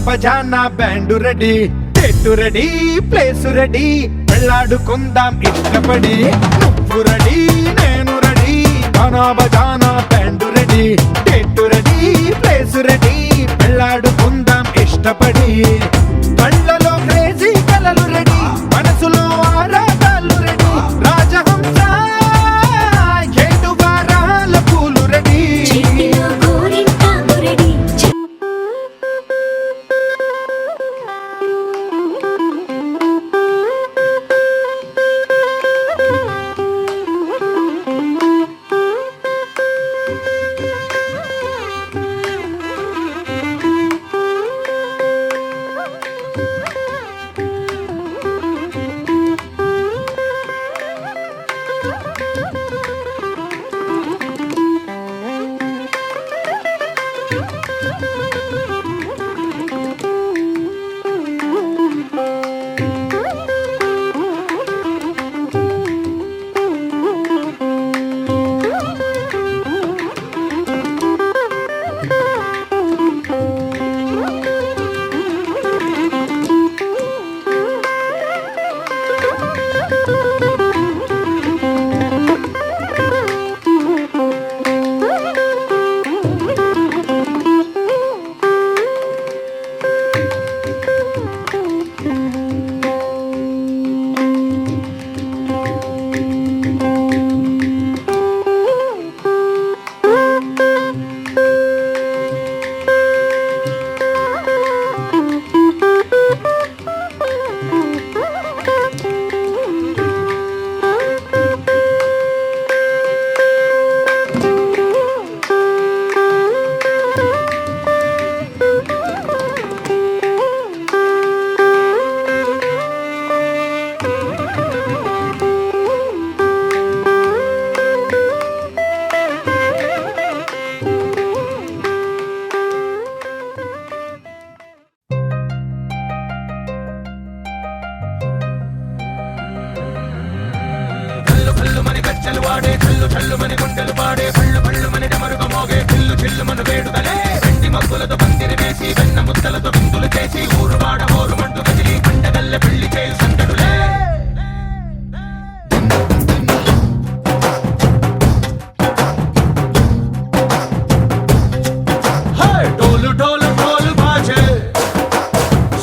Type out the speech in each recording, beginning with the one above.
బజానా band ready, date ready, place ready, వెళ్ళాడుకుందాం ఇష్టపడి. నువ్వు రెడీ, నేను రెడీ, గానా బజానా band ready, date ready, place ready, వెళ్ళాడుకుందాం ఇష్టపడి. కళ్ళలో క్రేజీ కలలు రెడీ, మనసులో ఆరాటాలు రెడీ, రాజహంస ఏడు వారాల పూలు రెడీ. చల్లు చల్లు మని గుండెలు పాడే పళ్ళు పళ్ళు మని డమరుగ మోగే చిల్లు చిల్లు మను వేడుదలే. వెండి మబ్బులతో పందిరి వేసి వెన్న ముద్దలతో విందులు చేసి ఊరు వాడ హోరు మంటూ కదిలి పండగల్లె పెళ్లి చేయు సందడులే. డోలు డోలు డోలు బాజే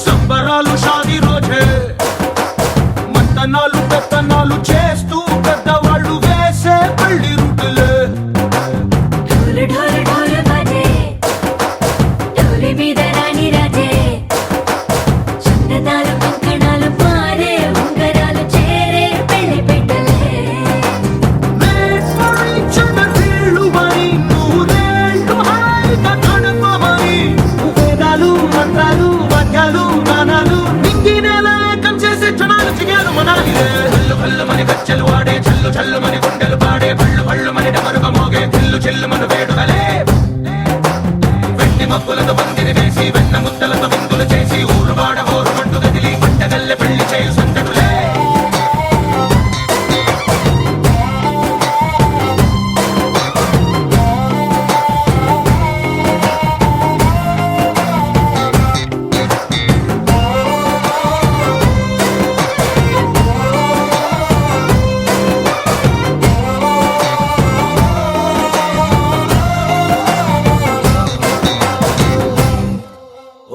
సంబరాలు షాదీ రోజే, మంతనాలు పెత్తనాలు చేస్తూ పెద్దవాళ్ళు వేసే పెళ్లి రుటులే. ఢోలు ఢోలు ఢోలు బాజే ఢోలి మీద రాణి రాజే, చందనాలు కంకణాలు మారే ఉంగరాలు చేరే పెళ్లి పెట్టలే. నూరేళ్ళు హాయిగా గడపమని వేదాలు మంత్రాలు వాక్యాలు గానాలు నింగి నేల ఏకం చేసే క్షణాలు చిగాలు మనాలి. కళ్ళు కళ్ళు మని గజ్జలు వాడే చల్లు చల్లు మని గుండెలు పాడే పళ్ళు పళ్ళు మని డమరుగ మోగే చిల్లు చిల్లు మను వేడుదలే. వెండి మబ్బులతో పందిరి వేసి వెన్న ముద్దలతో విందులు చేసి ఊరు వాడ హోరు మంటూ కదిలి పండగల్లె పెళ్లి చేయు సందడులే.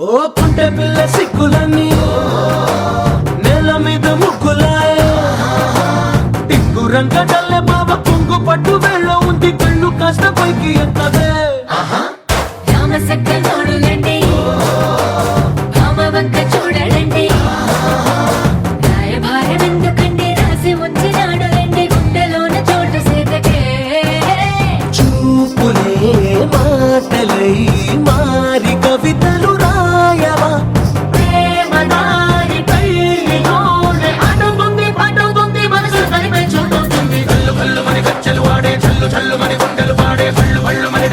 ఓ పుంటె పిల్ల సిక్కులన్నీ నేల మీద ముగ్గులాయ, టిక్కు రంగడల్లె బాబ కొంగు పట్టు వెళ్ళ ఉంది కళ్ళు కాస్త పైకి ఎత్తదే. రామ సక్క నోడులండి రామ వంక చూడలండి, రాయభారం ఎందుకండి రాసి ఉంచినాడు రండి గుండెలోన చోటు సేతకే. చూపులే మాటలై మారి కవితలు రాయవా, ప్రేమ దారి పెళ్లిలోనే అడుగుంది పడుతుంది మనసు కలిపే చూడుతుంది. కళ్ళు కళ్ళు మని గజ్జలు వాడే చల్లు చల్లు మని గుండెలు పాడే పళ్ళు పళ్ళు మని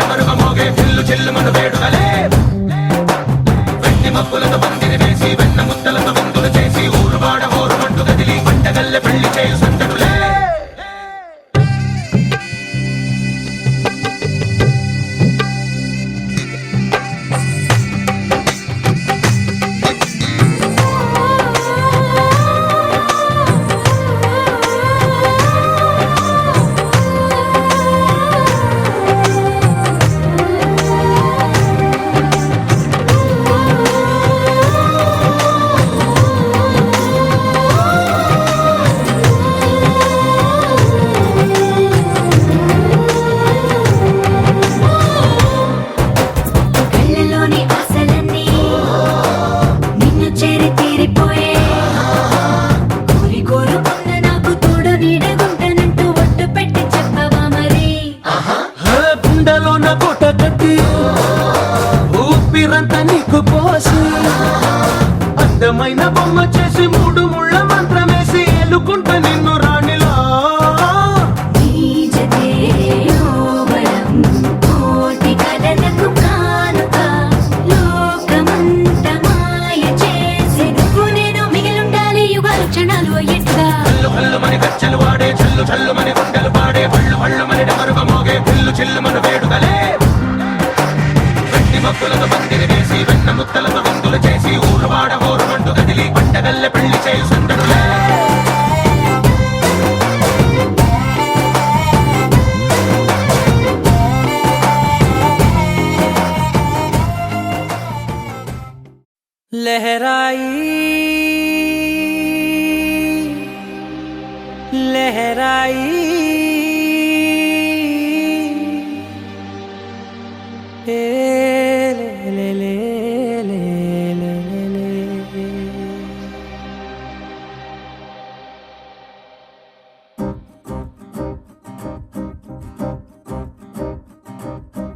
అందమైన బొమ్మ చేసి మూడు ముళ్ళ మంత్రమేసి ఎలుకుంటా నిన్ను రాణిలా ఈ జతే యోవరం కోటి కలలకు కానుక లోకమంత మాయ చేసి నువ్వు నేను మిగిలుండాలి యుగాలు క్షణాలు అయ్యేట్టుగా హల్లు హల్లు మని గజ్జలు వాడే చల్లు చల్లు మని గుండెలు పాడే పళ్ళు పళ్ళు మని డమరుగ మోగే పిల్లు చిల్లు మన వేడుకలే వెండి మబ్బులతో పందిరి వేసి వెన్న ముద్దలతో విందులు చేసి ఊరు వాడ హోరు మంటూ కదిలి పండగల్లె పెళ్లి చేయు సందడులే लहराई लहराई ए ले ले ले ले ले ले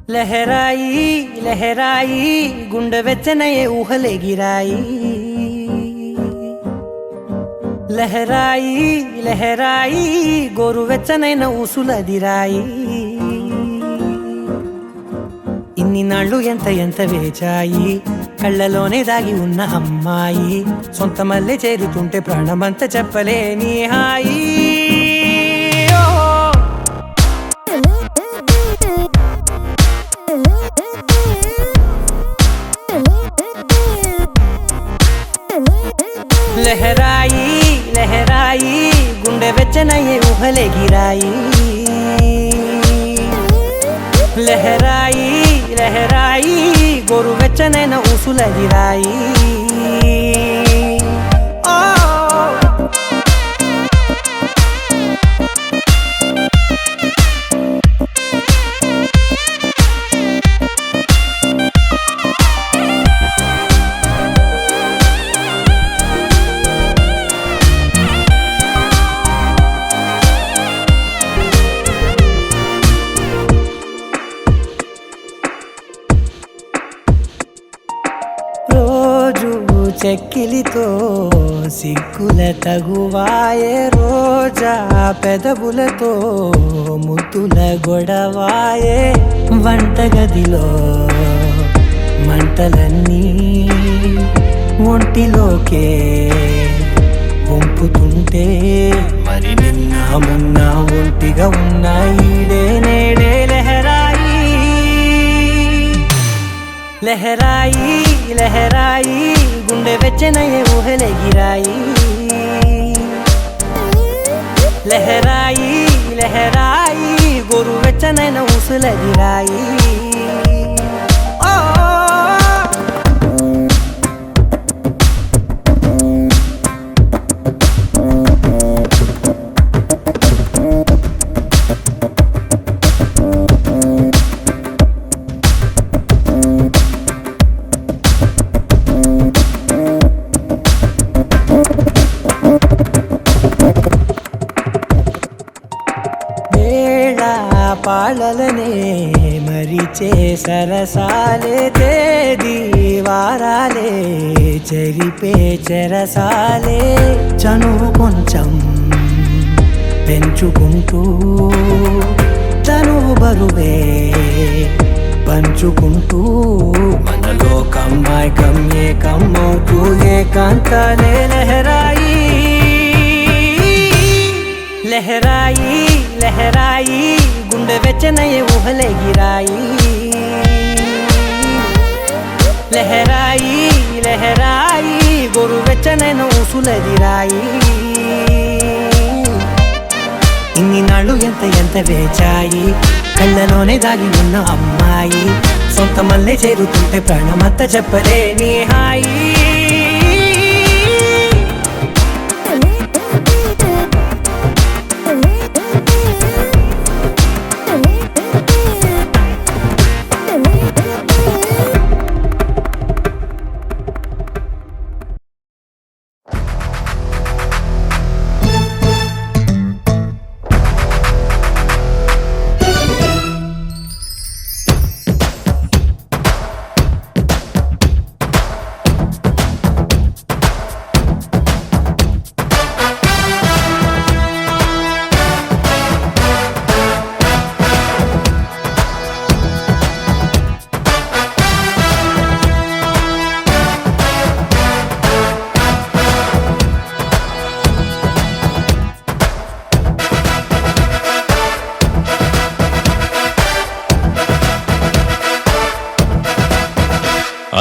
लहराई लहराई गुंड వెచ్చనయే ఊహలే గిరాయి లహరాయి లహరాయి గోరు వెచ్చనైన ఊసులదిరాయి ఇన్ని నాళ్ళు ఎంత ఎంత వేచాయి కళ్ళలోనే దాగి ఉన్న అమ్మాయి సొంత మల్లె చేరుతుంటే ప్రాణమంత చెప్పలేని హాయి లహరాయి లహరాయి గుండె వెచ్చనయ్యే ఊహలే గిరాయి లహరాయి లహరాయి గోరు వెచ్చనైన ఊసులదిరాయి చెక్కిలితో సిగ్గుల తగువాయే రోజా పెదవులతో ముద్దుల గొడవాయే వంటగదిలో మంటలన్నీ ఒంటిలోకే వంపుతుంటే మరి నిన్న మొన్న ఒంటిగా ఉన్న ఈడే నేడే లహరాయి లహరాయి లహరాయి గుండె వెచ్చనయ్యే ఊహలే గిరాయి లహరాయి లహరాయి గోరు వెచ్చనైన ఊసులదిరాయి పాలలనే మరిచే సరసాలే తేదీ వారాలే చెరిపే చెరసాలే చనువు కొంచెం పెంచుకుంటూ చనువు బరువే పంచుకుంటూ మనలో కమ్మాయి కమ్మే కమ్మవుతూ ఏకాంతాలే లహరాయి లహరాయి లహరాయి గుండె వెచ్చనయ్యే ఊహలే గిరాయి లహరాయి లహరాయి గోరు వెచ్చనైన ఊసులదిరాయి ఇన్ని నాళ్ళు ఎంత ఎంత వేచాయి కళ్ళలోనే దాగి ఉన్న అమ్మాయి సొంత మల్లె చేరుతుంటే ప్రాణమంత చెప్పలేని హాయి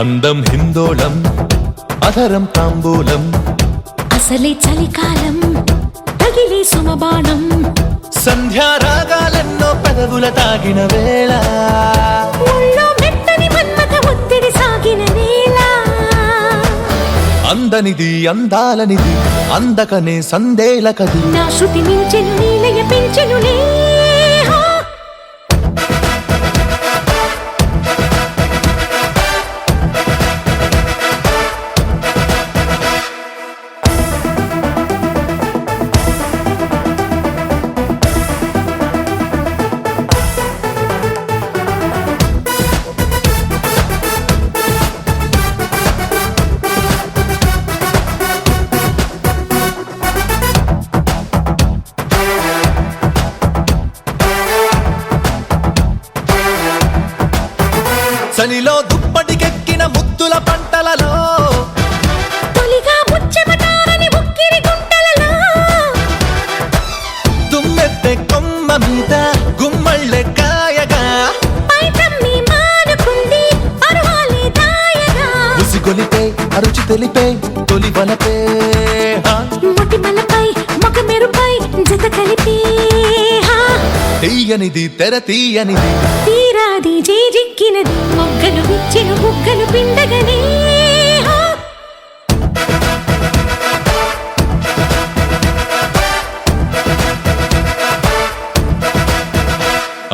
అందం హిందోళం అధరం తాంబూలం అసలే చలికాలం తగిలే సుమబాణం సంధ్యారాగాలెన్నో పెదవుల తాగిన వేళ ఒళ్ళో మెత్తని మన్మథ ఒత్తిడి సాగిన వేళ అందనిది అందాలనిది అందకనే సందేలకది నా శృతి మించెను నీలయ పెంచెనులే చలిలో దుప్పటికెక్కిన ముద్దుల పంటలలో తొలిగా ముచ్చెమటారని ఉక్కిరి గుంటలలో దుమ్మెత్తె కొమ్మ మీద గుమ్మళ్ళె కాయగా పైటమ్మి మానుకుంది పర్వాలే దాయగా ఉసిగొలిపే అరుచి తెలిపే తొలి వలపే మొటిమలపై మొగ మెరుపై జత కలిపి తీయనిది తెర తీయనిది తీరాది జేజిక్కినది మొగ్గలు విచ్చిన బుగ్గలు పిండగనే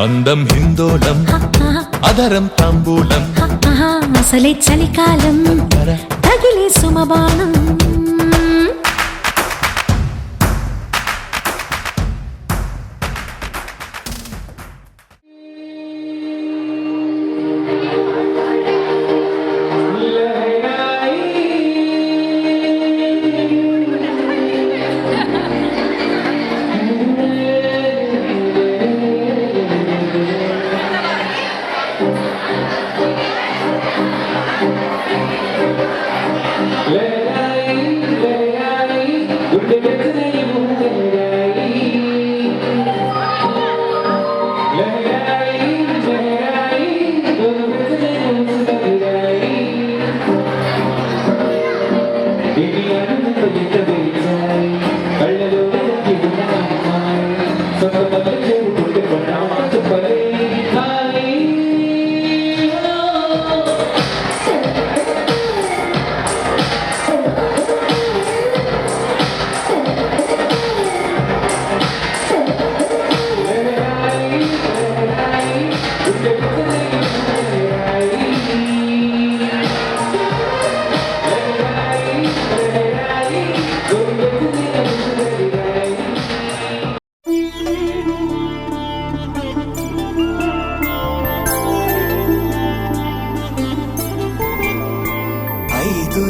అందం హిందోళం అధరం తాంబూలం అసలే చలికాలం తగిలే సుమబాణం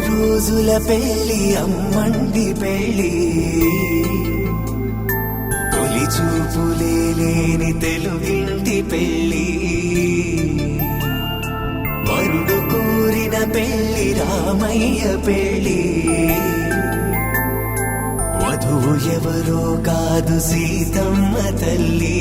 రోజుల పెళ్లి అమ్మండి పెళ్లి తొలి చూపులే లేని తెలుగింటి పెళ్లి వరుడు కోరిన పెళ్లి రామయ్య పెళ్లి వధువు ఎవరో కాదు సీతమ్మ తల్లి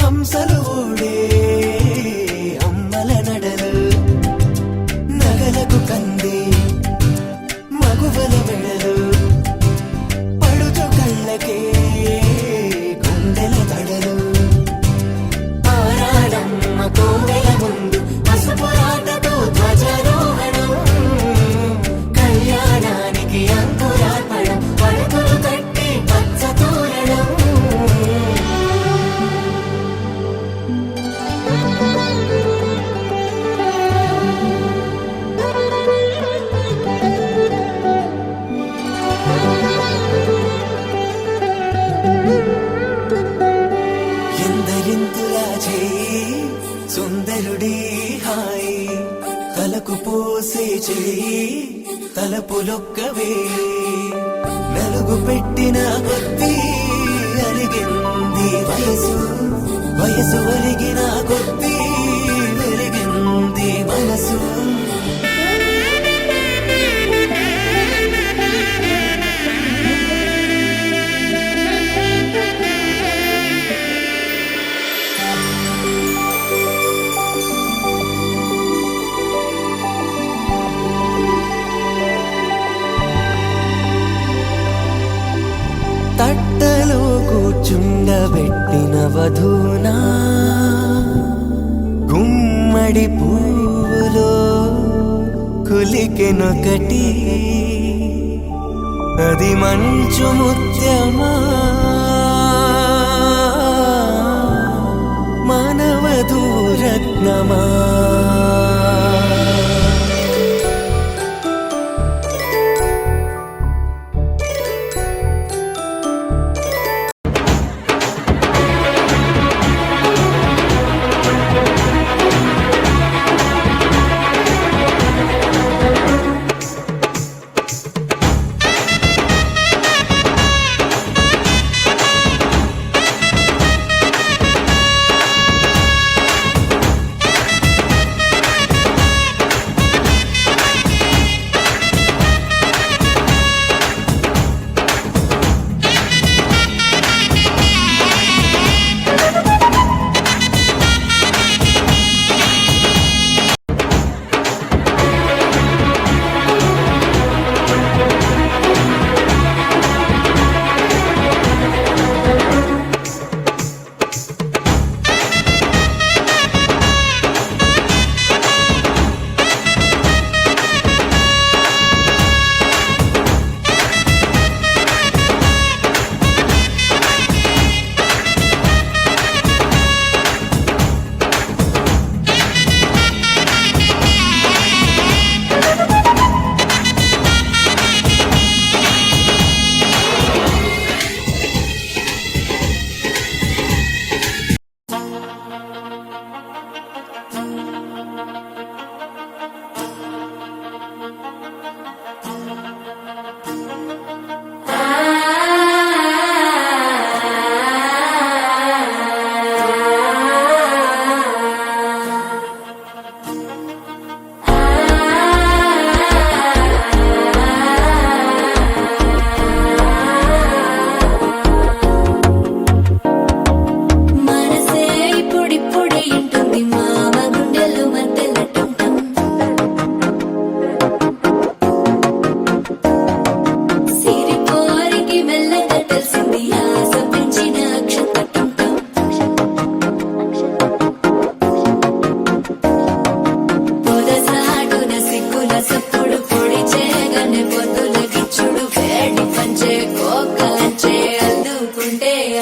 హంసలు ఓడే అమ్మల నడలు నగలకు కంది మగువల మెడలు పడుచు కళ్ళకే గుండెల దడలు ఆరాడమ్మ కోవెల ముందు పసుపురాటతో ధ్వజారోహణం కళ్యాణానికి అంకురార్పణం పడుకులు కట్టి పచ్చ తోరణం ఎందరింతులా చేయి సుందరుడి హాయి తలకు పోసే చేయి తలపులొక్కవే నలుగు పెట్టిన కొద్దీ అలిగింది వయసు వయసు ఒలిగిన కొద్దీ వెలిగింది మనసు తట్టలో కూర్చుండబెట్టిన వధూనా గుమ్మడి పువ్వులో కులికెనొకటి అది మంచు ముత్యమా మానవధూరత్నమా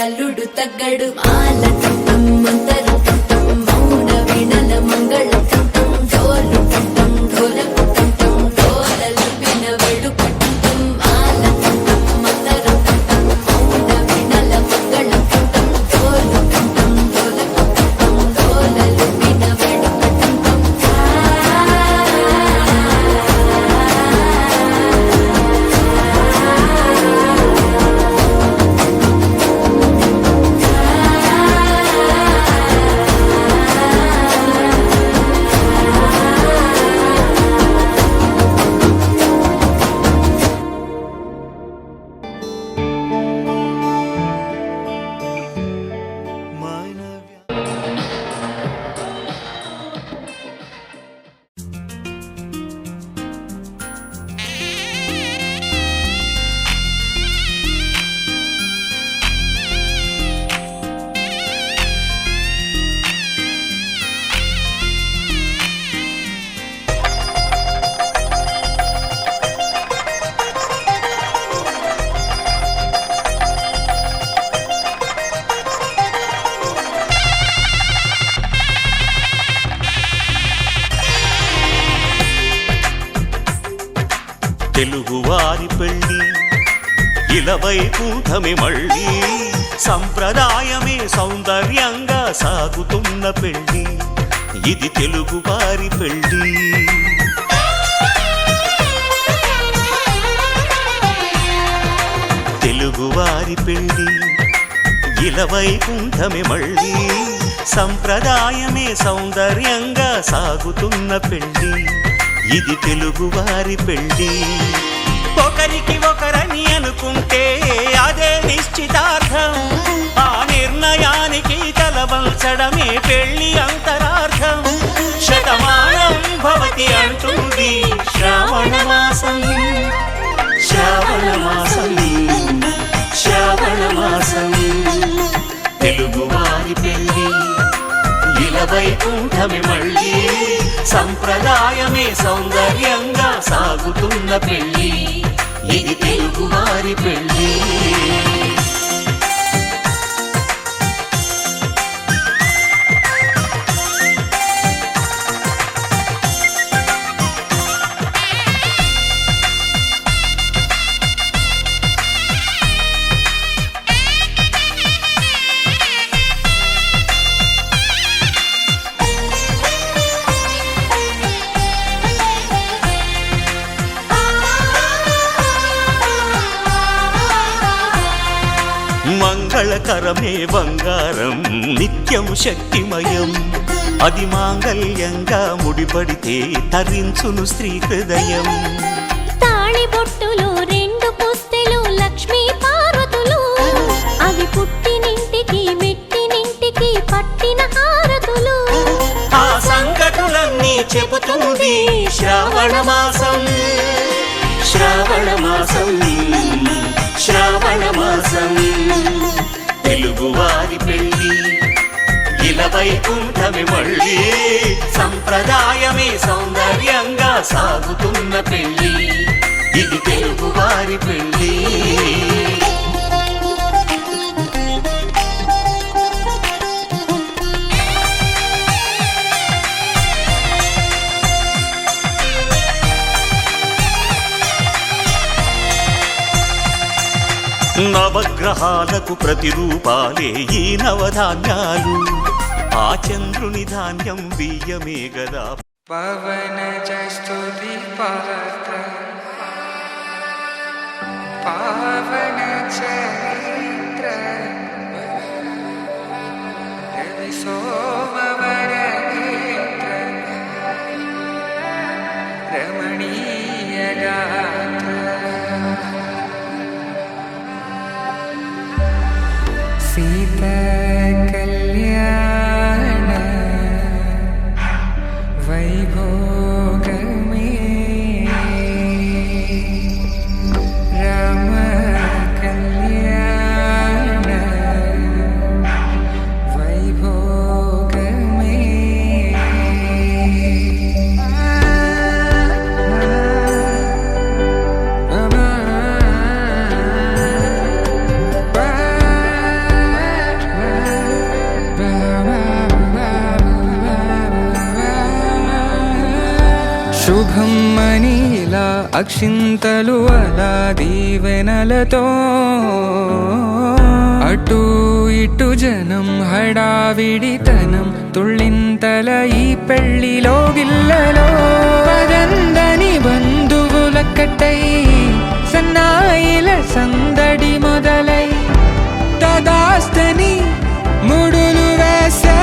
అల్లుడు తగ్గడు మాల తంతం మంతరు తంతం మౌన వీణల మంగళ తంతం డోలు తంతం డోలకు తంతం డోలలు విన వేడుక తంతం మాల తంతం మంతరు తంతం మౌన వీణల మంగళ తంతం డోలు తంతం డోలకు తంతం డోలలు విన వేడుక తంతం తెలుగువారి పెళ్ళి ఇలవైకుంఠమి మళ్ళీ సంప్రదాయమే సౌందర్యంగా సాగుతున్న పెళ్ళి ఇది తెలుగువారి పెళ్ళి తెలుగువారి పెళ్ళి ఇలవైకుంఠమే మళ్ళీ సంప్రదాయమే సౌందర్యంగా సాగుతున్న పెళ్ళి ఇది తెలుగువారి పెళ్ళి ఒకరికి ఒకరని అనుకుంటే అదే నిశ్చితార్థం ఆ నిర్ణయానికి తలవంచడమే పెళ్లి అంతరార్థం శతమానం భవతి అంటుంది శ్రావణ మాసం శ్రావణ మాసం శ్రావణ మాసం తెలుగువారి పెళ్ళి ఇలవైకుంఠమే మళ్ళీ సంప్రదాయమే సౌందర్యంగా సాగుతున్న పెళ్ళి ఇది తెలుగువారి పెళ్ళి మంగళకరమే బంగారం నిత్యం శక్తిమయం అది మాంగళ్యంగా ముడిపడితే తరించును స్త్రీ హృదయం తాళిబొట్టులు రెండు పుస్తెలు లక్ష్మీ పార్వతులు అవి పుట్టినింటికి మెట్టినింటికి పట్టిన హారతులు ఆ సంగతులన్నీ చెబుతుంది శ్రావణ మాసం శ్రావణ మాసం శ్రావణ మాసం తెలుగువారి పెళ్ళి ఇలవైకుంఠమే మళ్ళీ సంప్రదాయమే సౌందర్యంగా సాగుతున్న పెళ్ళి ఇది తెలుగువారి పెళ్ళి నవగ్రహాలకు ప్రతిరూపాలే ఈ నవధాన్యాలు ఆ చంద్రుని ధాన్యం బియ్యమే గదా పవన స్తుతి పాత్ర పావన చరిత్ర రవి సోమవర నేత్ర రమణీయ గాత్ర సీతా కళ్యాణ వైభోగమే రామ కళ్యాణ వైభోగమే శుభం మనీలా అక్షింతలు అలా దీవెనలతో అటు ఇటు జనం హడావిడితనం తుళ్ళింతల ఈ పెళ్లిలో గిల్లలో పదందని బంధువులక్కటై సన్నాయిల సందడి మొదలై తదాస్తని ముడులు వేసే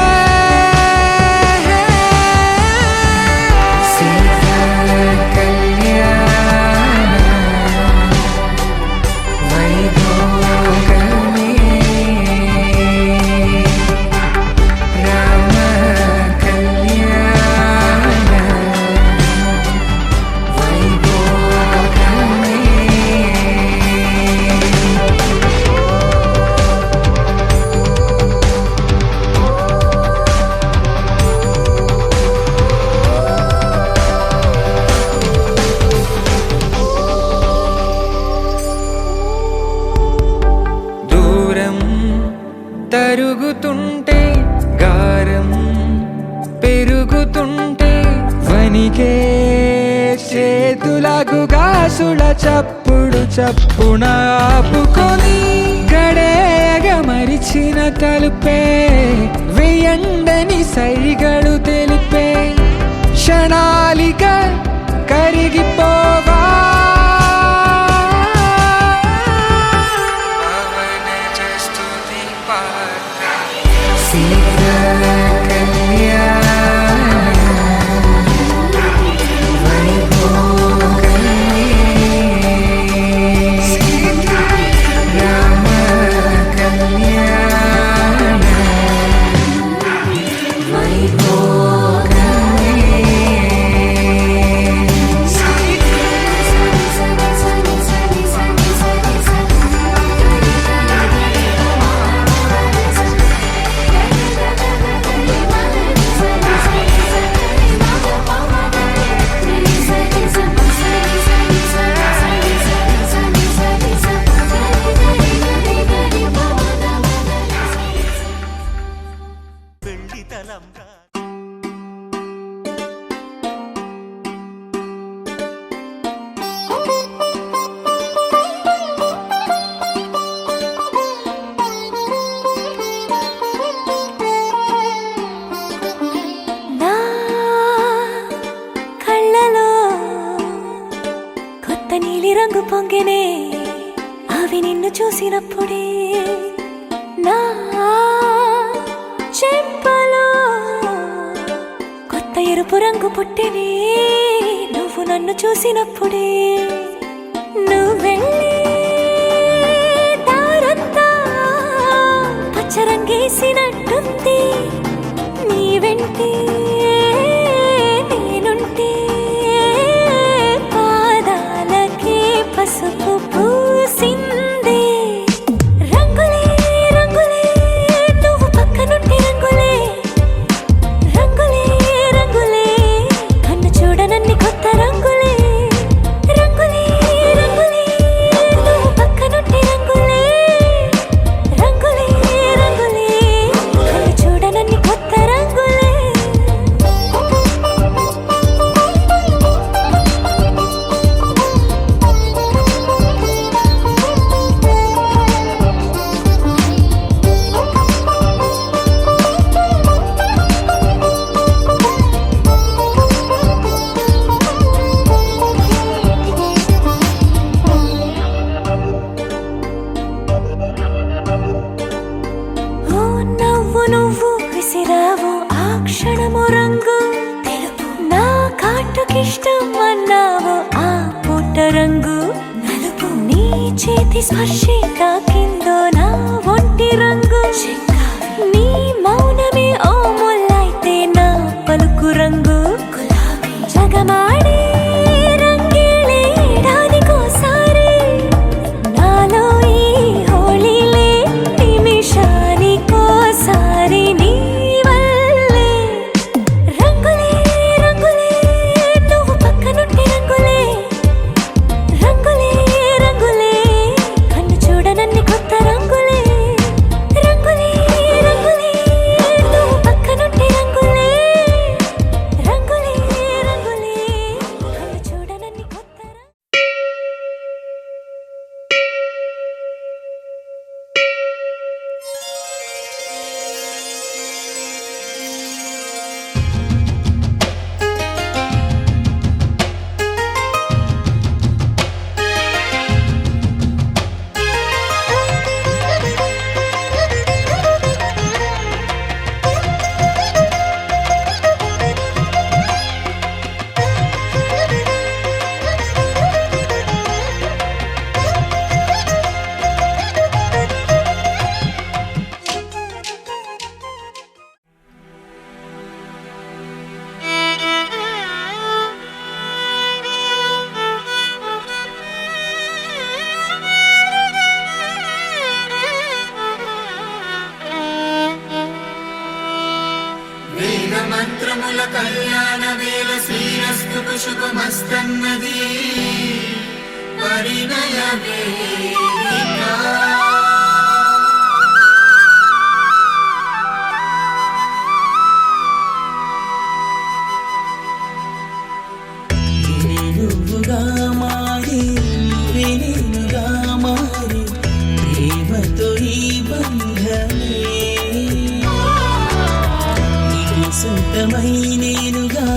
తరుగుతుంటే గారం పెరుగుతుంటే వనికే చేతులకు గాసుల చప్పుడు చప్పున ఆపుకొని గడేగ మరిచిన తలుపే వెయ్యండని సైగడు తెలిపే క్షణాలిక కరిగిపోవా రంగు పొంగినే అవి నిన్ను చూసినప్పుడే నా చెంపలో కొత్త ఎరుపు రంగు పుట్టినే నువ్వు నన్ను చూసినప్పుడే నువ్వెళ్ళే దారంతా పచ్చరంగేసినట్టుంది నీ వెంటే నేనుంటే పాదాలకే పసుపు పూసిందే రంగులే రంగులే నువ్వు పక్కనుంటే రంగులే రంగులే రంగులే కన్ను చూడనన్ని కొత్త రంగులే రంగులే రంగులే నువ్వు పక్కనుంటే రంగులే రంగులే రంగులే కన్ను చూడనన్ని కొత్త రంగులే ఓ నవ్వు నువ్వు విసిరావు ఆ క్షణము రంగు తెలుపు నా కాటుకిష్టం అన్నావు ఆ పూట రంగు నలుపు నీ చేతి స్పర్శే తాకిందో నా ఒంటి రంగు నీ మౌనమే ఓ ముల్లైతే నా పలుకు రంగు గులాబీ జగమాడే రంగేళే ఏడాదికోసారి నాలో ఈ హోళీలే నిమిషానికోసారి నీ వల్లే రంగులే రంగులే నువ్వు పక్కనుంటే రంగులే రంగులే రంగులే కన్ను చూడనన్ని కొత్త రంగులే రంగులే రంగులే నువ్వు పక్కనుంటే రంగులే రంగులే రంగులే కన్ను చూడనన్ని కొత్త మంత్రముల కళ్యాణ వేళ శ్రీరస్తు శుభమస్తన్నది పరిణయ వేదిక నువ్వుగా మారి నేనుగా మారి ప్రేమతో ఈ బంధమే సొంతమై నేనుగా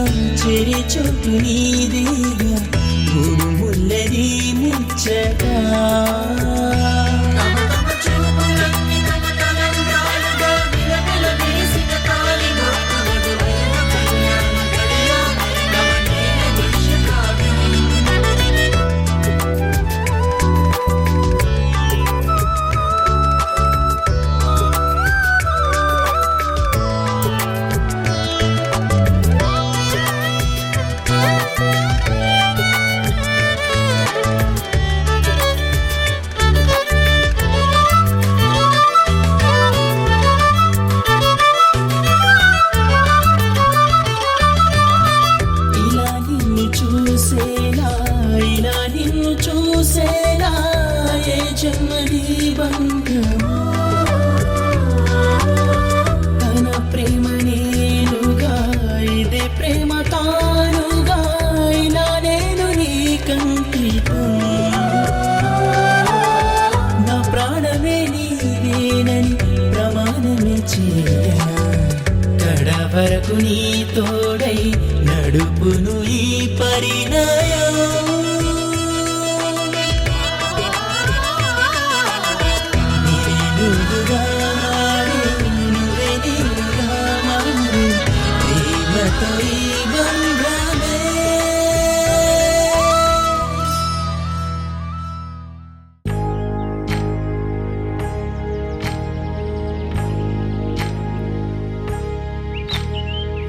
చెరి చోటు నీదేగా మూడు ముల్లది ముచ్చగా జన్మది బంధము తన ప్రేమ నేనుగా ఇదే ప్రేమ తానుగా ఇలా నేను నీ కంటితో నా ప్రాణమే నీవేనని ప్రమాణమే చేయనా కడ వరకు నీ తోడై నడుపును ఈ పరిణయం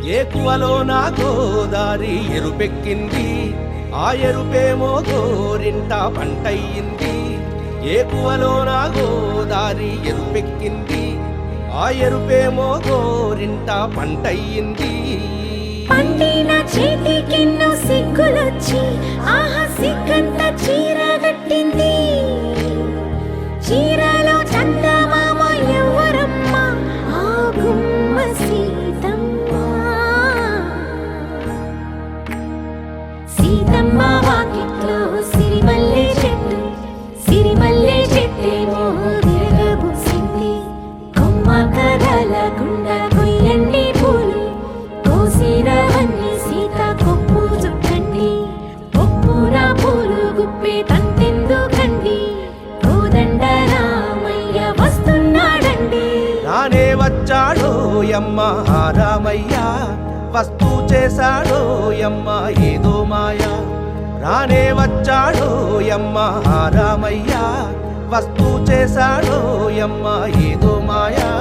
ఏకువలో నా గోదారి ఎరుపెక్కింది, ఆ ఎరుపేమో గోరింట పంటయ్యింది. ఏకువలో నా గోదారి ఎరుపెక్కింది, ఆ ఎరుపేమో గోరింట పంటయ్యింది. పండిన చేతికెన్నో సిగ్గులొచ్చి ఆహా సిగ్గంత చీర కట్టింది. చీరలో చందమామ ఎవరమ్మ, ఆ గుమ్మ సీతమ్మ. సీతమ్మ వాకిట్లో సిరిమల్లె చెట్టు, సిరిమల్లె చెట్టేమో విరగబూసింది. కొమ్మ కదలకుండా కొయ్యండి పూలు, కోసిరవన్నీ సీత కొప్పు చుట్టండి. కొప్పున పూలు గుప్పే తంతెందుకండి, కోదండ రామయ్య వస్తున్నాడండి. రానే వచ్చాడో యమ్మ ఆ రామయ్య, వస్తూ చేశాడో యమ్మ ఏదో మాయ. రానే వచ్చాడో యమ్మ ఆ రామయ్య, వస్తూ చేశాడో యమ్మ ఏదో మాయా.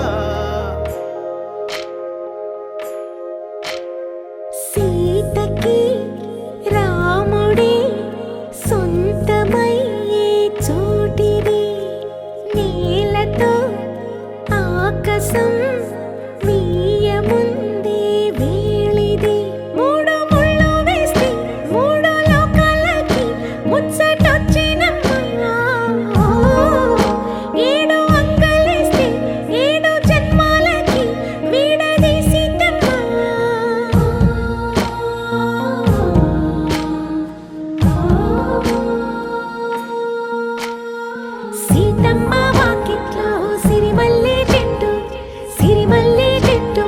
సీతకి రాముడే సొంతమయ్యే చోటిది, నేలతో ఆకాశం వీయముందే వేళిది. మూడు ముళ్ళు వేస్తే మూడు లోకాలకి ముచ్చటొచ్చినమ్మా. ఏడు అంగలేస్తే ఏడు జన్మాలకి వీడదీసిద్దమ్మా. సీతమ్మ వాకిట్లో సిరిమల్లె చెట్టు, సిరిమల్లె చెట్టు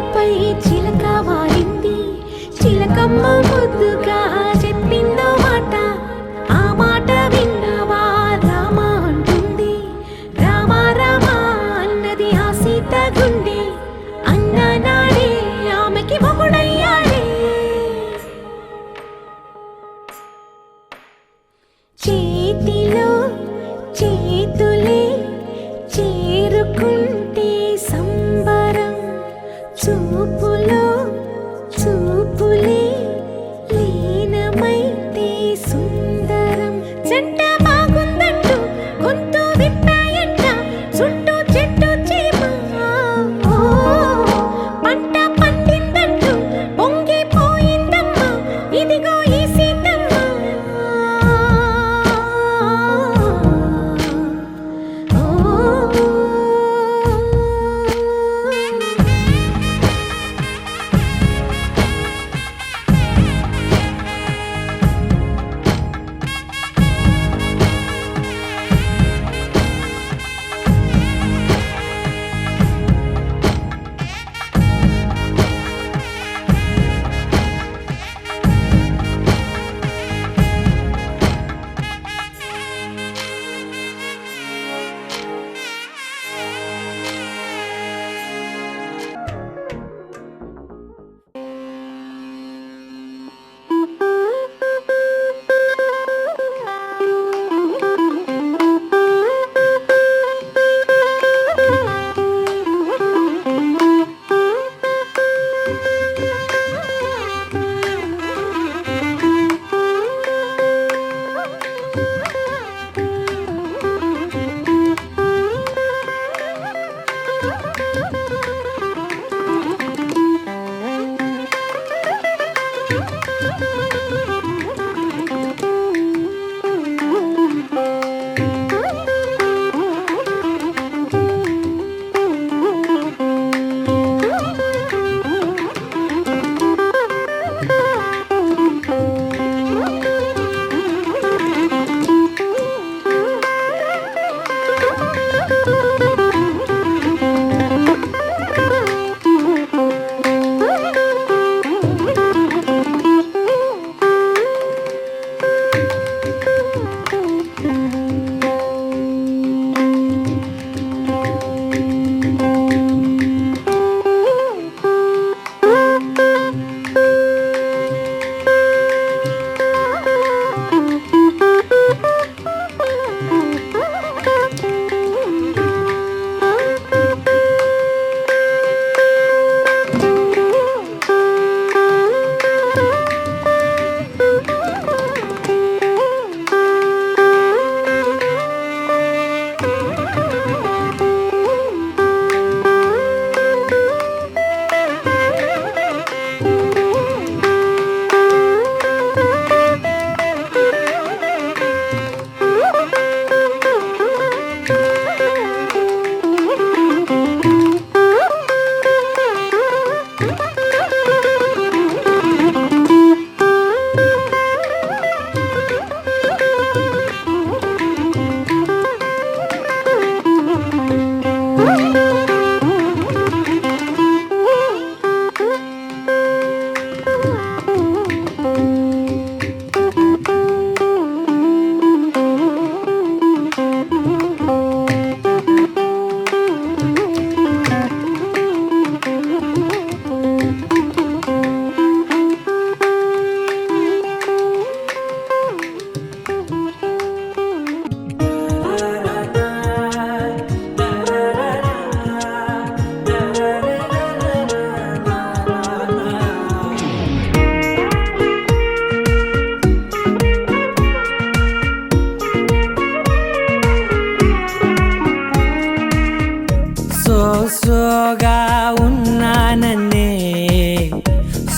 సోగా ఉన్నానన్నే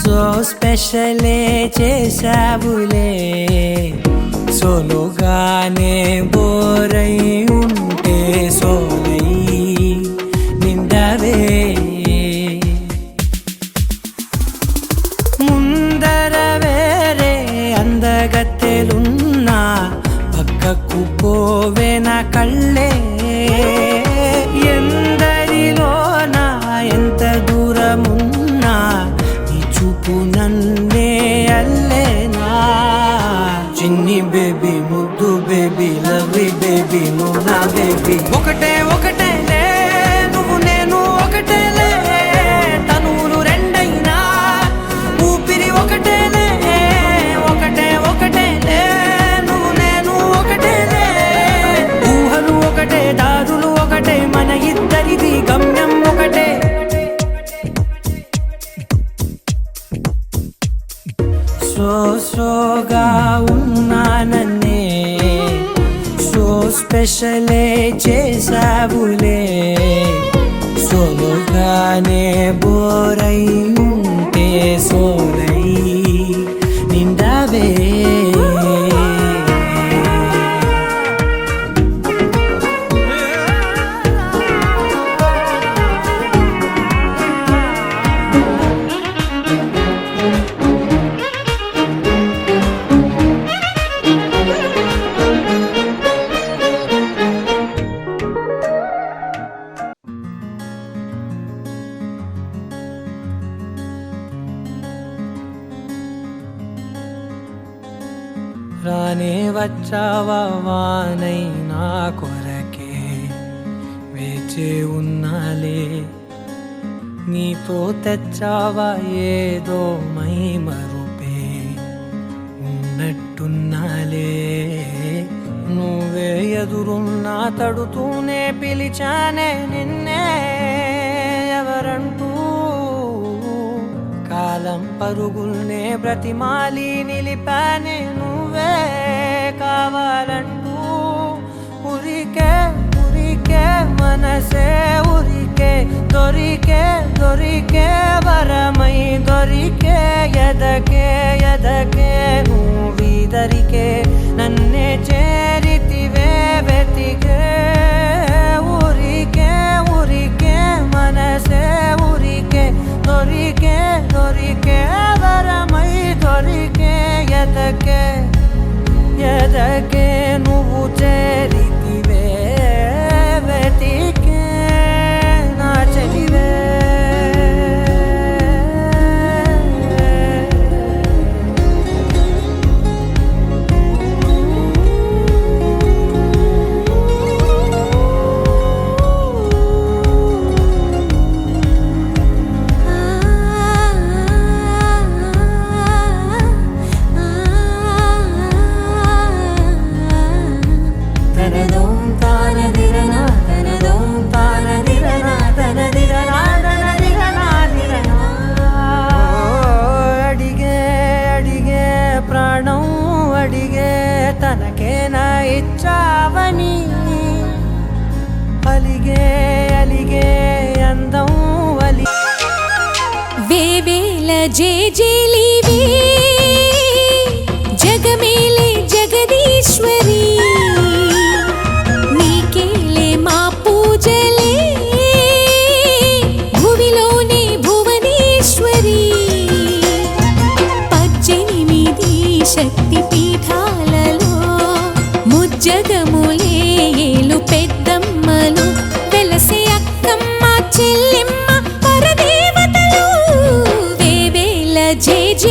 సో స్పెషలే చేసావులే సోలోగానే బోరై ఉంటే సోలై నిండవే ముందర వేరే అందగత్తెలున్నా పక్కకు పోవే నా కళ్ళే ఎందరిలోనా ఎంత దూరమున్నా నీ చూపు నన్నే అల్లేనా చిన్ని బేబీ ముద్దు బేబీ లవ్లీ బేబీ నువ్వు నా బేబీ ఒకటే ఒకటేలే నువ్వు నేను ఒకటేలే తనువులు రెండైనా ఊపిరి ఒకటేలే ఒకటే ఒకటేలే నువ్వు నేను ఒకటేలే ఊహలు ఒకటే దారులు ఒకటే మన ఇద్దరిది గమ్యం ఒకటే సోగా ఉన్నానన్నే సో స్పెషలే చేసావులే సోలోగానే బోరై ఉంటే సోలై నిండవే రానే వచ్చావా వానై నా కొరకే వేచే ఉన్నాలే నీతో తెచ్చావా ఏదో మై మరుపే ఉన్నట్టున్నాలే నువ్వే ఎదురున్నా తడుతూనే పిలిచానే నిన్నే ఎవరంటూ కాలం పరుగుల్నే బ్రతిమాలి నిలిపానే నువ్వే కావాలంటూ ఉరికే ఉరికే మనసే ఉరికే దొరికే దొరికే వరమై దొరికే ఎదకే ఎదకే నువ్విదరికే నన్నే చేరితివే వెతికే ఉరికే ఉరికే మనసే ఉరికే దొరికే దొరికే వరమై దొరికే ఎదకే ఎదకే నువ్వు చేరితివే వెతికే నా చెలివే అడిగే అడిగే ప్రాణం అడిగే తనకేనా ఇచ్చావని అలిగే అలిగే అందం అలి వేవేల జేజేలివే జగమేలే జగదీశ్వరి నీకేలే మా పూజలే భువిలోనే భువనేశ్వరి 18 శక్తి పీఠాలలో ముజ్జగములే ఏలు పెద్దమ్మలు వెలసే అక్కమ్మ చెల్లెమ్మ పరదేవతలు వేవేల జేజే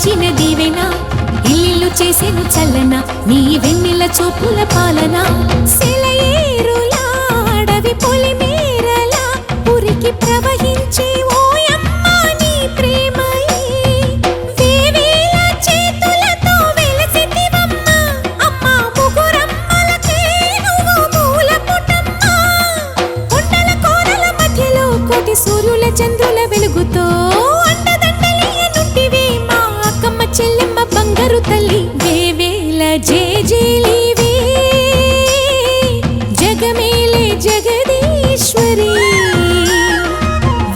ఇచ్చిన దీవెన ఇల్లు చేసేను చల్లన నీ వెన్నెల చూపుల పాలన సెలయేరులా అడవి పొలిమేరలా ఉరికి ప్రవహించే ఓయమ్మ నీ ప్రేమయే వేవేల చేతులతో వెలసితివమ్మ అమ్మ ముగురమ్మలకే నువ్వు మూలపుటమ్మ కొండల కోరల మధ్యలో కోటి సూర్యుల చంద్రుల వెలుగుతో అండదండలియనుంటివే మా అక్కమ్మ చెల్లెమ్మ బంగారు తల్లి వేవేల జేజేలివే జగమేలే జగదీశ్వరి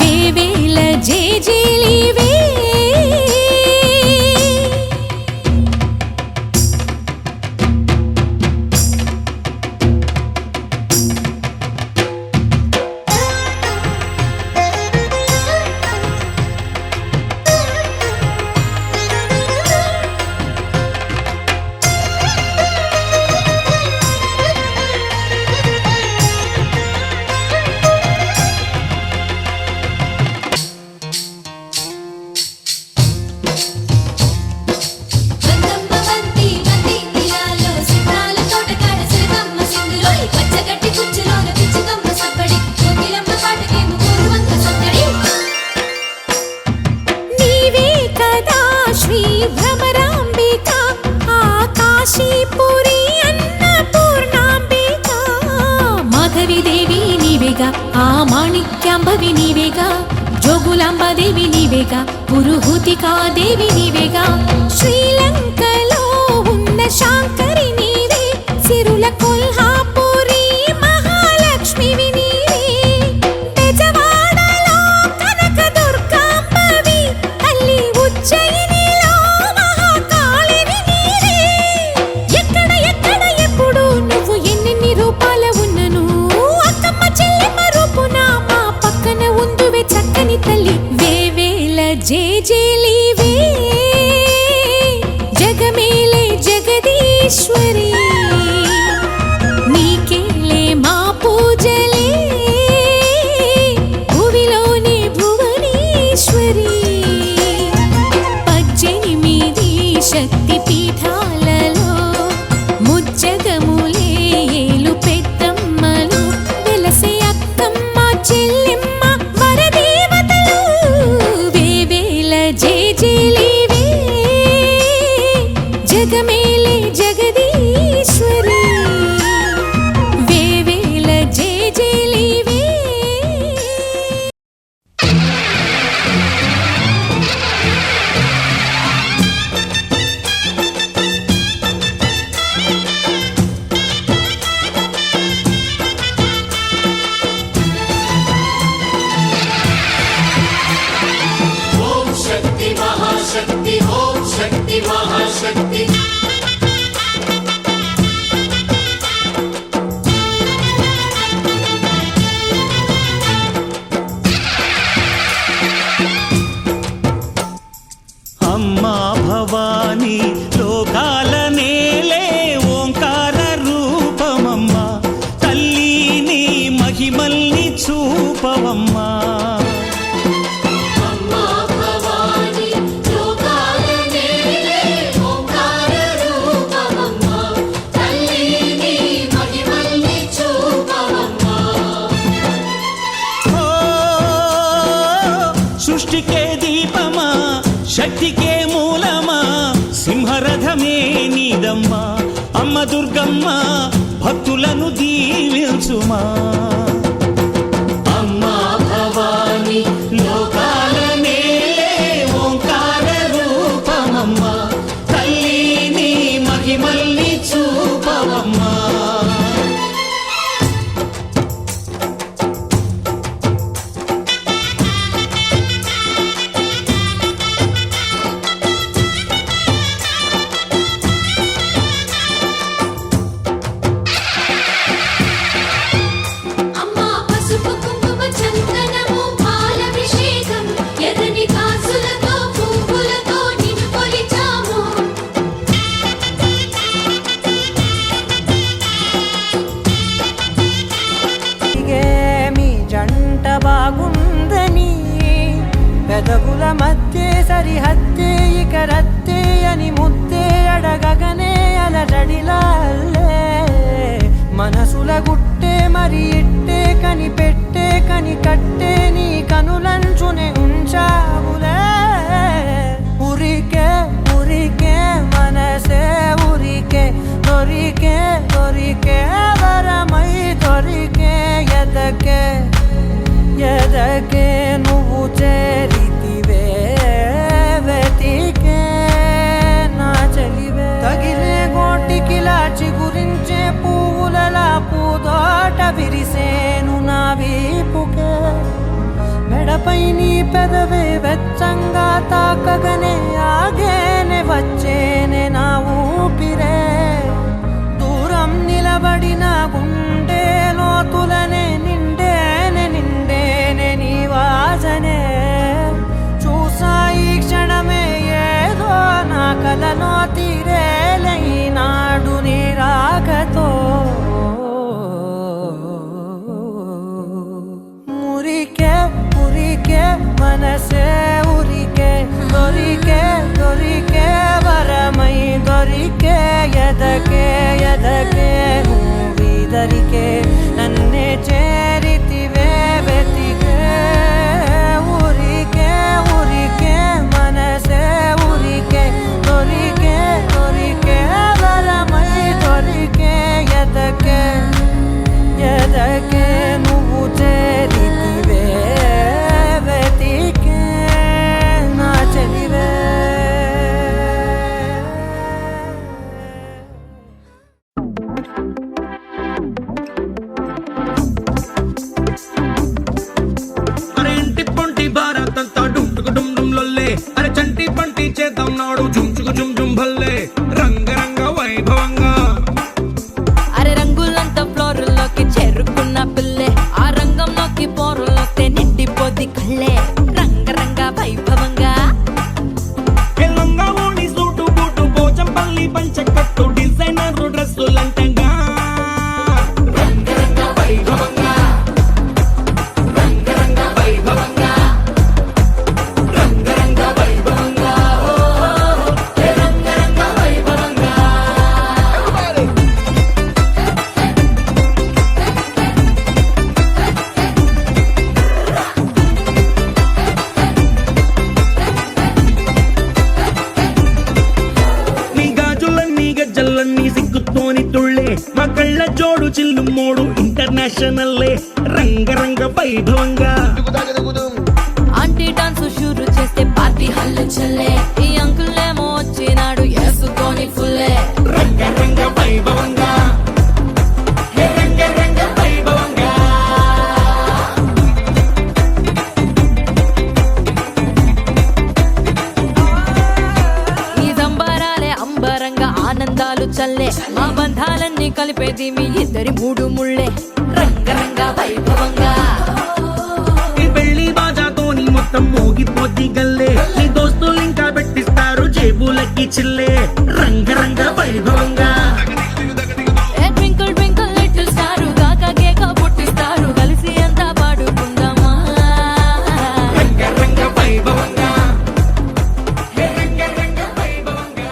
వేవేల జేజేలివే బందమ్మ బంతి బంతి తీరాలో సితాల తోటకాడ సిరకమ్మ సింగులోయ్ పచ్చగడ్డి కుచ్చులోన పిచ్చుకమ్మ సబ్బడి కోకిలమ్మ పాటకేమో గోరువంక సత్తడి నీవే కదా శ్రీ భ్రమరాంబిక ఆకాశీపురి అన్నపూర్ణాంబిక మాధవి దేవి నీవేగా ఆ మాణిక్యాంబవి నీవేగా జోగులాంబదేవి నీవేగా పురుహూతికా దేవి నీవేగా శ్రీలంకలో ఉన్న శాంకరి నీవే సిరుల కొల్హాపురి మహాలక్ష్మివి నీవే బెజవాడలో కనక దుర్గాంబవి తల్లి ఉజ్జయినిలో మహాకాళివి నీవే ఎక్కడ ఎక్కడ ఎప్పుడు నువ్వు ఎన్నెన్ని రూపాల ఉన్నను అక్కమ్మ చెల్లెమ్మ రూపున మా పక్కన ఉందువే చక్కని తల్లి వేవేల జేజేలివే జగమేలే జగదీశ్వరి నీకేలే మా పూజలే భువిలోనే భువనేశ్వరి 18 శక్తి పీఠాలలో ముజ్జగములే ఏలు పెద్దమ్మలు వెలసే అక్కమ్మ చెల్లెమ్మ వరదేవతలు వేవేల జేజేలివే జగమేలే జగదీశ్వరి వేవేల జేజేలివే అమ్మా భవానీ లోకాల నేలే ఓంకార రూపమమ్మా తల్లి నీ మహిమల్ని చూపవమ్మా ఓ, సృష్టికే దీపమా శక్తికే మూలమా సింహరథమే నీదమ్మా అమ్మ దుర్గమ్మ భక్తులను దీవించుమా అమ్మా భవాని లోకాల నేలే ఓంకార రూపమమ్మా తల్లి నీ మహిమల్ని చూపవమ్మా అమ్మ మధ్య సరిహద్దే ఇక రద్దే అని ముద్దే అడగగనే అలజడిలాల్లే మనసుల గుట్టే మరి ఇట్టే కనిపెట్టే కని కట్టే నీ కనులంచునే ఉంచావులే ఉరికే ఉరికే మనసే ఉరికే దొరికే దొరికే వరమై దొరికే ఎదకే ఎదకే నువ్వు చేరితివే వెతికే నా చెలివే తగిలే గోటికిలా చిగురించే పువ్వులలా పూదోట విరిసేను నా వీపుకే మెడపై నీ పెదవే వెచ్చంగా తాకగనే ఆగేనే వచ్చేనే నా ఊపిరే దూరం నిలబడిన గుండె లోతులనే నిండేనే నిండేనే నీ వాసనే చూసా ఈ క్షణమే ఏదో నా కలలో తీరేలే నాడు నీ రాకతో మురికే మురికే మనసే ఉరికే దొరికే దొరికే వరమై దొరికే ఎదకే ఎదకే దరికే నన్నే చేరితివే వెతికే ఉరికే ఉరికే మనసే ఉరికే దొరికే దొరికే వరమై దొరికే ఎదకే ఎదకే నువ్వు చేరితివే వెతికే నా చెలివే అరే ఇంటి పొంటి భారతంతా డుంటుకు డుమ్ డుమ్ లొల్లే అరే చంటి పంటి చేద్దాం నాడు జుంచుకు జుమ్ జుమ్ భల్లే రంగరంగ వైభవంగా అరే రంగులంతా ఫ్లోర్లోకి చేరుకున్న పిల్లే ఆ రంగంలోకి పోరులోకి నిండిపోద్ది కళ్ళే రంగరంగ వైభవంగా ఎల్లంగా ఓడి సూటు బూటు పోచంపల్లి పంచకట్టు డిజైనర్ డ్రెస్సులంటంగా రంగరంగ వైభవంగా రంగరంగ వైభవంగా రంగరంగ వైభవంగా రంగరంగ వైభవంగా నీ గాజులన్నీ గజ్జలన్నీ సిగ్గుతోని తుళ్ళే మా కళ్ళ జోడు చిల్లు మోడు ఇంటర్నేషనల్లే రంగరంగ వైభవంగా ఆంటీ డాన్స్ షూరు చేస్తే పార్టీ హల్లు చల్లే ఈ అంకుల్ ఏమో వచ్చినాడు వేసుకొని ఫుల్లే రంగరంగ వైభవంగా రంగరంగ వైభవంగా ఈ సంబరాలే అంబరంగా ఆనందాలు చల్లే మా బంధాలన్నీ కలిపేది మీ ఇద్దరి మూడు ముళ్ళే రంగరంగ వైభవంగా ఈ పెళ్లి బాజాతోని మొత్తం మోగిపోద్ది గల్లే నీ దోస్తులు ఇంకా పెట్టిస్తారు జేబులకి చిల్లే రంగరంగ వైభవంగా ఏ ట్వింకిల్ ట్వింకిల్ లిటిల్ స్టార్ కాకా కేక పుట్టిస్తారు కలిసి అంతా పాడుకుందామా రంగరంగ వైభవంగా రంగరంగ వైభవంగా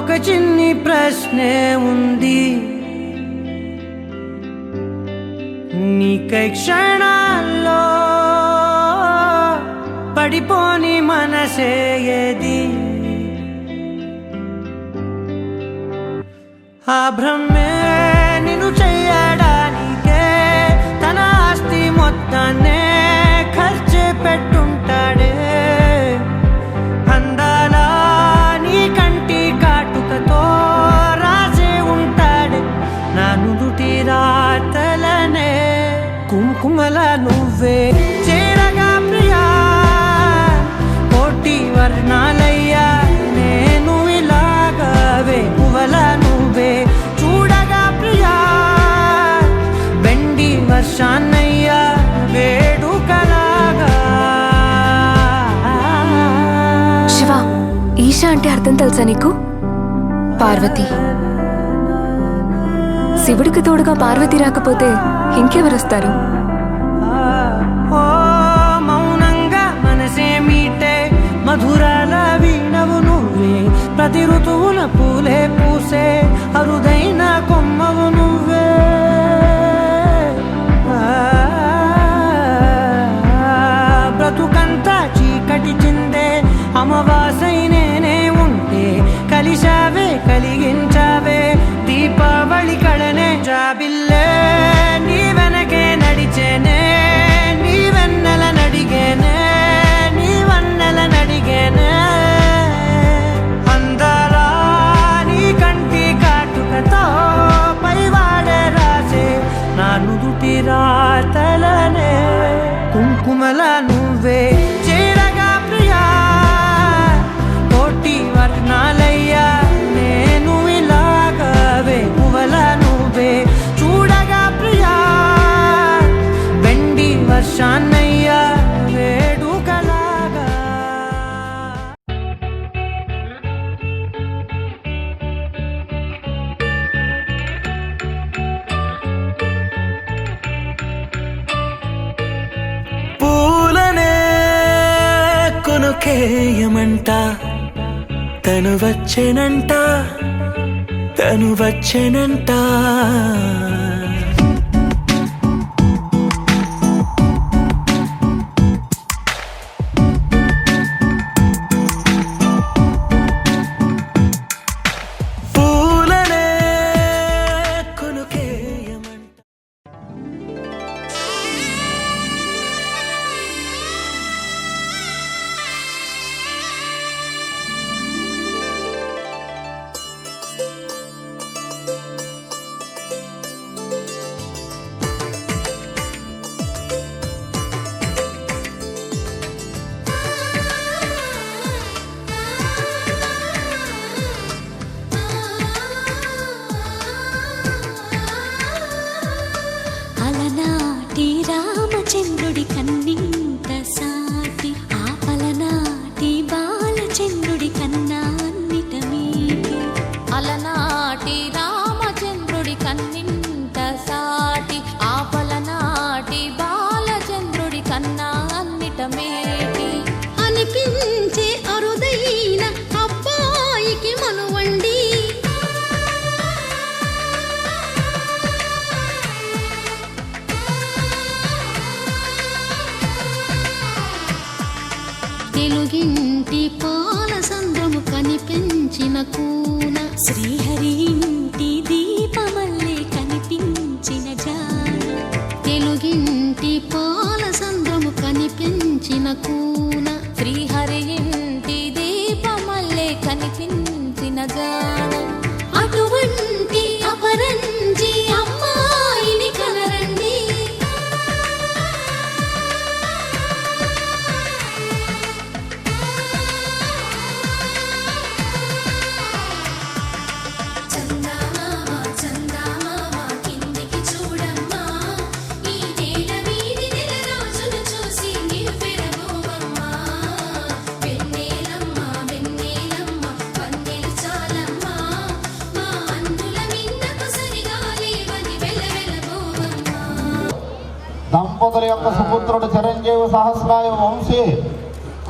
ఒక చిన్ని ప్రశ్నే ఉంది, నీకై క్షణాల్లో పడిపోని మనసే ఏది? ఆ భ్రమే నిన్ను చెయ్యడానికే తన ఆస్తి మొత్తాన్నే ఖర్చు పెట్టుంటాడే. అందాల నీ కంటి కాటుకతో రాసే ఉంటాడే నా నుదుటి రాతలనే. కుంకుమల నువ్వే చేరగా ప్రియా, కోటి వర్ణాలయ్యా నేను ఇలాగవే. పువ్వల నువ్వే చూడగా ప్రియా, వెండి వర్షాన్నయ్యా వేడుకలాగా. శివ, ఈశా అంటే అర్థం తెలుసా నీకు? పార్వతి. శివుడికి తోడుగా పార్వతి రాకపోతే ఇంకెవరొస్తారు? ఓ మౌనంగా మనసే మీటే మధురాల వీణవు నువ్వే. ప్రతి ఋతువుల పూలే పూసే అరుదైన కొమ్మవు నువ్వే. బ్రతుకంతా చీకటి చిందే అమవాసై నేనే ఉంటే కలిశావే కలిగించావే దీపావళి కళనే. జాబిల్లే నీ వెనకే నడిచేనే, నీ వెన్నెల నడిగేనే, నీ వన్నెల నడిగేనే. అందరా నీ కంటి కాటుకతో పైవాడే రాసే నా నుదుటి రాతలనే. కుంకుమల నువ్వే చేరగా ప్రియా, కోటి వర్ణాలయ్యా నేను ఇలాగవే. పువ్వల నువ్వే చూడగా ప్రియా, వెండి వర్షాన్నయ్యా వేడుకలాగా. పూలనే కొనుకేయమంట, తను వచ్చెనంట, తను వచ్చెనంట. పూలనే కొనుకేయమంట. అలనాటి రామచంద్రుడి కన్నింత సాటి, ఆపలనాటి బాలచంద్రుడి కన్నా అన్నిట మీటి. అలనాటి రామచంద్రుడి కన్నింత సాటి, ఆపలనాటి బాలచంద్రుడి కన్నా అన్నిట మేటి. అనిపించే అరుదైన అబ్బాయికి మనువండి, తెలుగింటి పాల సంద్రము కనిపించిన కూన, శ్రీహరి ఇంటి దీపమల్లే కనిపించిన జాన. తెలుగింటి పాల సంద్రము కనిపించిన కూన, శ్రీహరి ఇంటి దీపమల్లే కనిపించిన జాన. అటువంటి అపరంజి అమ్మాయిని కనరండి, కిందికి చూడమ్మా, ఈ నేల వీధి నెల రోజును చూసి నివ్వెరబోవమ్మా. వెన్నెలమ్మ వెన్నెలమ్మ వన్నెలు చాలమ్మా, మా అందుల మిన్నకు సరిగా లేవని వెలవెలబోవమ్మా. దంపతుల యొక్క సుపుత్రుడు చిరంజీవి సహస్రాయ వంశీ,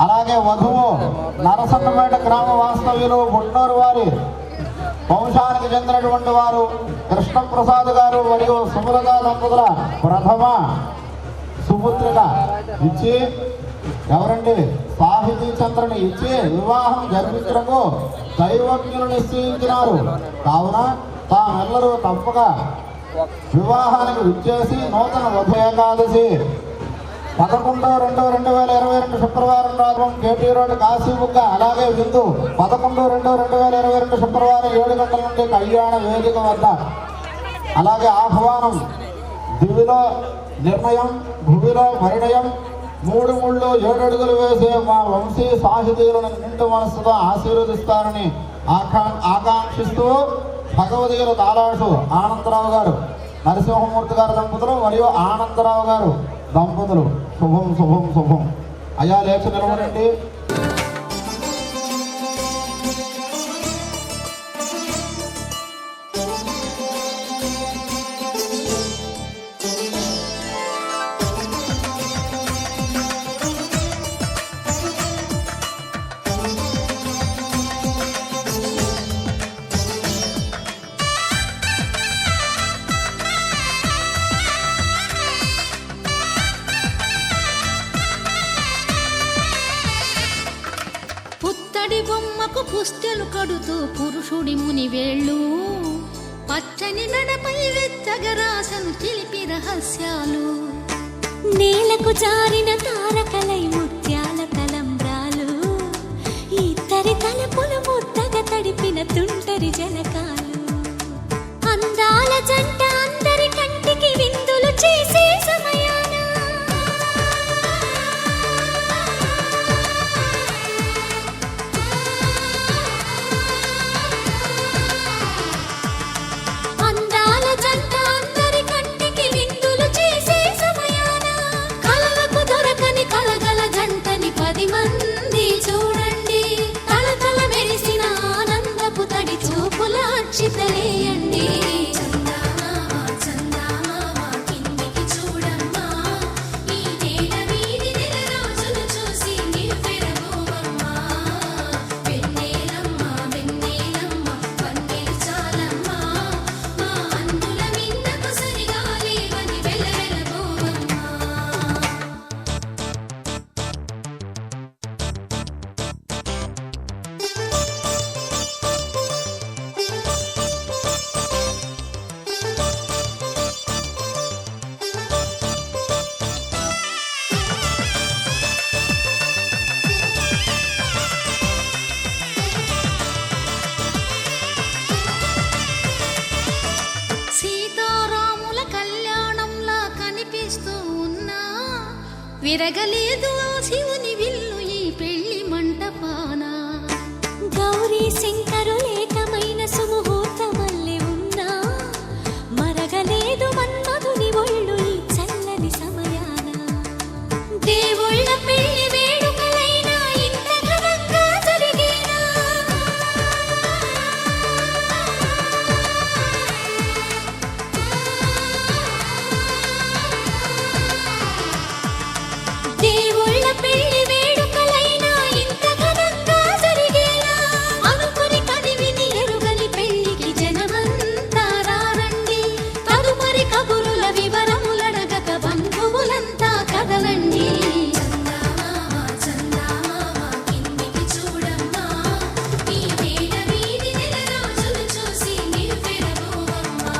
అలాగే వధువు నరసన్నపేట గ్రామ వాస్తవ్యులు గుంటూరు వారి వంశానికి చెందినటువంటి వారు కృష్ణప్రసాద్ గారు మరియు సుమలత దంపతుల ప్రథమ సుపుత్రిక ఇచ్చి ఎవరండి సాహితీ చంద్రని ఇచ్చి వివాహం జరిపించడము దైవజ్ఞులు నిశ్చయించినారు. కావున తామెల్లరూ తప్పక వివాహానికి విచ్చేసి నూతన వధు ఏకాదశి 11/2/2022 శుక్రవారం రాత్రం కేటీ రోడ్ కాశీబుగ్గ అలాగే విందు 11/2/2022 శుక్రవారం 7 గంటల నుండి కళ్యాణ వేదిక వద్ద అలాగే ఆహ్వానం దివిలో నిర్ణయం భూమిలో పరిణయం 3 ముళ్ళు 7 అడుగులు వేసే మా వంశీ సాహితీయులను నిండు మనస్సుతో ఆశీర్వదిస్తారని ఆకాంక్షిస్తూ భగవదీయుల తాలాషు ఆనందరావు గారు నరసింహమూర్తి గారి దంపతులు మరియు ఆనందరావు గారు దంపతులు శుభం శుభం శుభం. అయ్యా లేచి నిలబడండి. పుత్తడి బొమ్మకు పుస్తెలు కడుతూ పురుషుడి ముని వేళ్ళు పచ్చని నడపై వెచ్చగరాసను చిలిపి రహస్యాలు నేలకు జారిన తారకలై ముత్యాల తలంబ్రాలు ఇద్దరి తలపులు ముద్దగా తడిపిన తుంటరి జలకాలు అందాల జంట అందరి కంటికి విందులు చేసే సమయాన చితలేయండి చందమామ చందమామ కిందికి చూడమ్మా ఈ నేల వీధి నెల రోజులు చూసి నివ్వెరబోవమ్మా వెన్నెలమ్మ వెన్నెలమ్మ వన్నెలు చాలమ్మా మా అందుల మిన్నకు సరిగా లేవని వెలవెలబోవమ్మా. సీతారాముల కళ్యాణంలా కనిపిస్తూ ఉన్నా విరగలేదు ఆ శివుని విల్లు ఈ పెళ్లి మంటపాన గౌరీ శంకరు లేకమైన సుముహూర్తమల్లె ఉన్నా మరగలేదు మన్మధుని ఒళ్ళు ఈ చల్లని సమయాన దేవుళ్ళ పెళ్లి వేడుకలైనా ఇంత ఘనంగా జరిగేనా దేవుళ్ళ పెళ్లి వేడుకలైనా ఇంత ఘనంగా జరిగేలా అనుకుని కదివిని ఎరుగని పెళ్లికి జనమంతా రారండి తదుపరి కబురుల వివరములడగక బంధువులంతా కదలండి చందమామ చందమామ కిందికి చూడమ్మా ఈ నేల వీధి నెల రోజులు చూసి నివ్వెరబోవమ్మా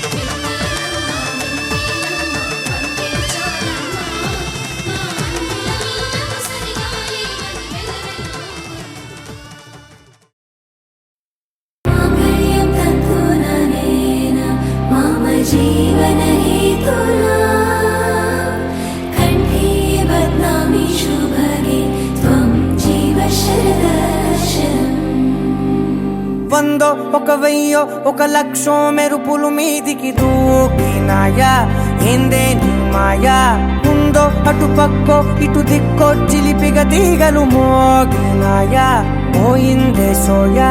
వెన్నెలమ్మ వెన్నెలమ్మ వన్నెలు చాలమ్మా మా అందుల మిన్నకు సరిగా లేవని వెలవెలబోవమ్మా. మమ జీవన హేతునా కంఠే బధ్నామి శుభగే త్వం జీవ శరదర్శనం. 100 1 వెయ్యో 1 లక్షో మెరుపులు మీదికి దూకినాయా ఏందే నీ మాయా ఉందో అటు పక్కో ఇటు దిక్కో చిలిపిగ తీగలు మోగినాయా పోయిందే సోయా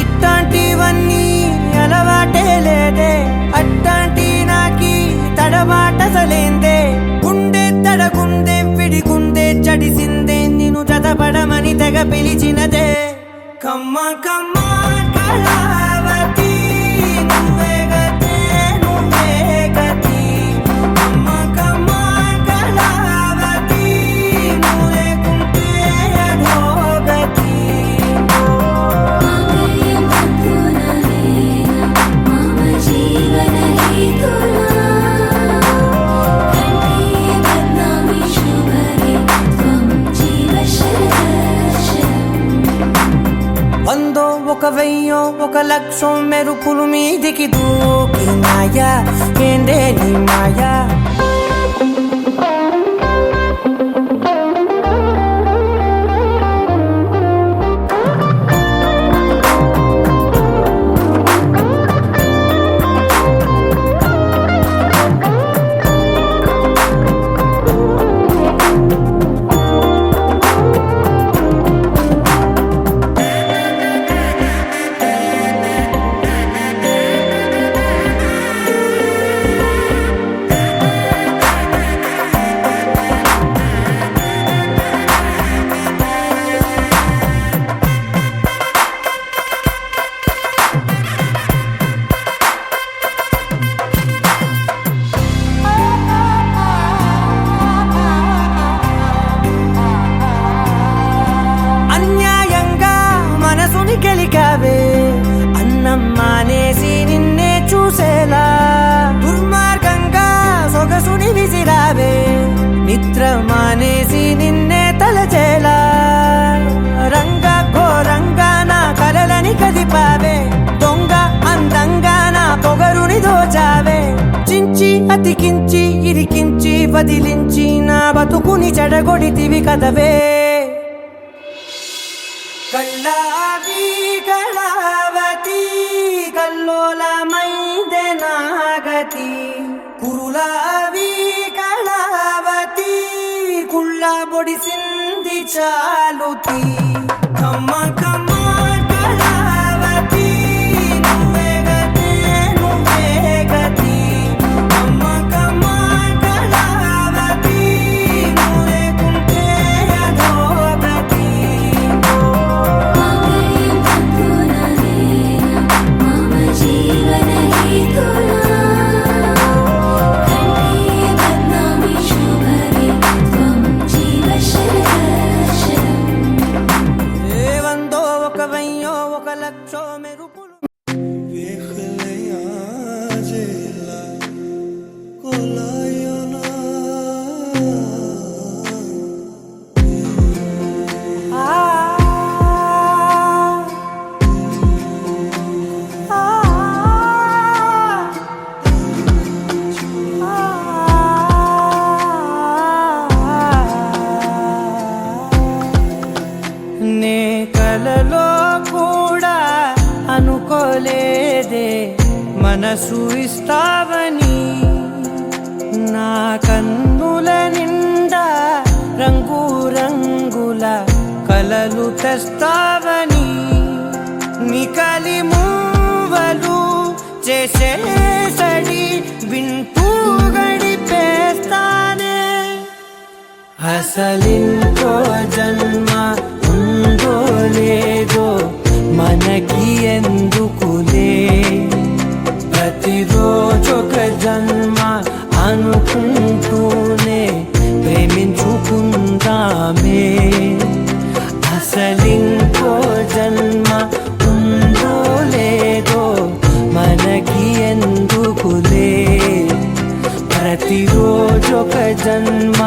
ఇట్లాంటివన్నీ అలవాటే లేదే అట్లాంటి నాకి తడబాటసలేందే గుండె తడగుందే విడిగుందే చడిసిందే నిన్ను జతపడమని తెగ పిలిచినదే కమ్మ కమ్మ కళ లక్ష్యం మెరుపులు మీదికి దూకి మాయా ఏందే నీ మాయా గెలికావే అన్నం మానేసి నిన్నే చూసేలా దుర్మార్గంగా సొగసుని విసిరావే నిద్ర మానేసి నిన్నే తలచేలా రంగా ఘోరంగా నా కలలని కదిపావే దొంగ అందంగా నా పొగరుని దోచావే చించి అతికించి ఇరికించి వదిలించి నా బతుకుని చెడగొడితివి కదవే కళ్ళావి కళావతి కల్లోలమైందే నాగతి కురులావి కళావతి కుళ్ళ బొడిసింది చాలుతి కమ్మ కమ్మ కళావతి నువ్వే గతే నువ్వే గతి కమ్మ కమ్మ కళావతి నువ్వే కుంటే అధోగతి జీవన హేతునా కంఠే బద్నామి శుభరే త్వం జీవ శరదశరం ఏ వందో ఒక వెయ్యో ఒక లక్షో మెరుపులు నే కలలో కూడా అనుకోలేదే మనసు ఇస్తావని నా కన్నుల నిండా రంగు రంగుల కలలు తెస్తావని నికలి మూవలు చేసేసడి వింటూ గడిపేస్తానే అసలింకో జన్మ ఉందో లేదో మనకి ఎందుకులే ప్రతిరోజొక జన్మ అనుకుంటూనే ప్రేమించుకుందామే అసలింకో జన్మ ఉందో లేదో మనకి ఎందుకులే ప్రతిరోజొక జన్మ